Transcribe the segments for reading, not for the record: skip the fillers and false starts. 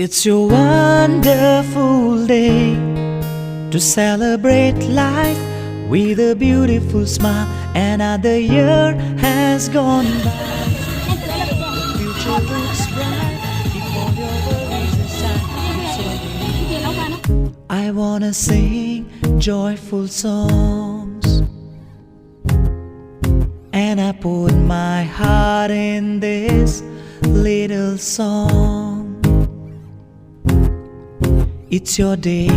It's your wonderful day to celebrate life with a beautiful smile. Another year has gone by. The future looks bright before your worries aside. It's your day. I wanna sing joyful songs, and I put my heart in this little song. It's your day,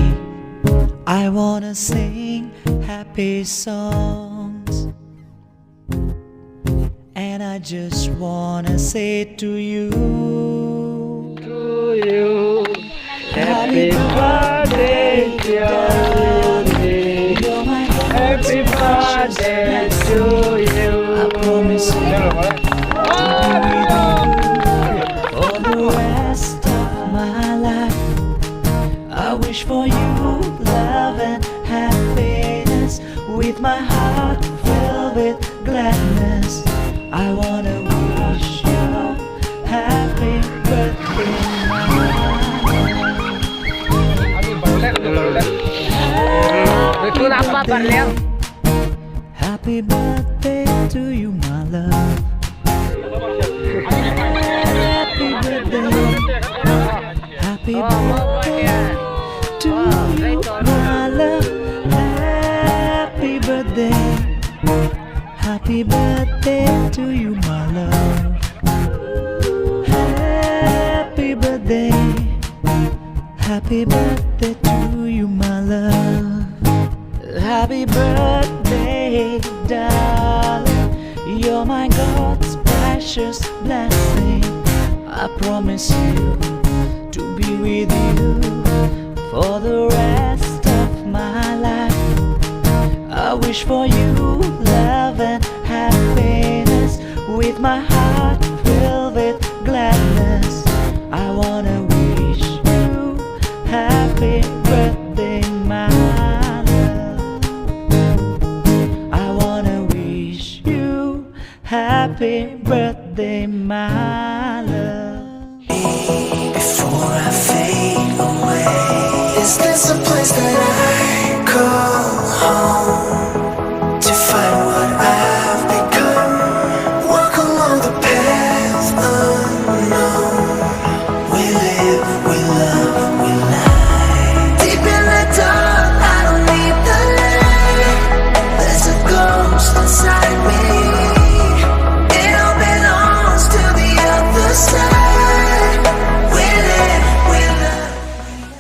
I wanna sing happy songs, and I just wanna say to you, happy birthday, darling. You're my happy birthday to you. I promise you to be with you for the rest of my life. I wish for you love and happiness, with my heart filled with gladness. I wanna wish you happy birthday, happy birthday to you, my love. Happy birthday, happy birthday to you, my love. Happy birthday, happy birthday to you, my love. Happy birthday, happy birthday to you, my love. Happy birthday, darling. You're my God's precious blessing. I promise you to be with you for the rest of my life. I wish for you love and happiness, with my heart filled with gladness. I wanna wish you happy birthday, my love. I wanna wish you happy birthday.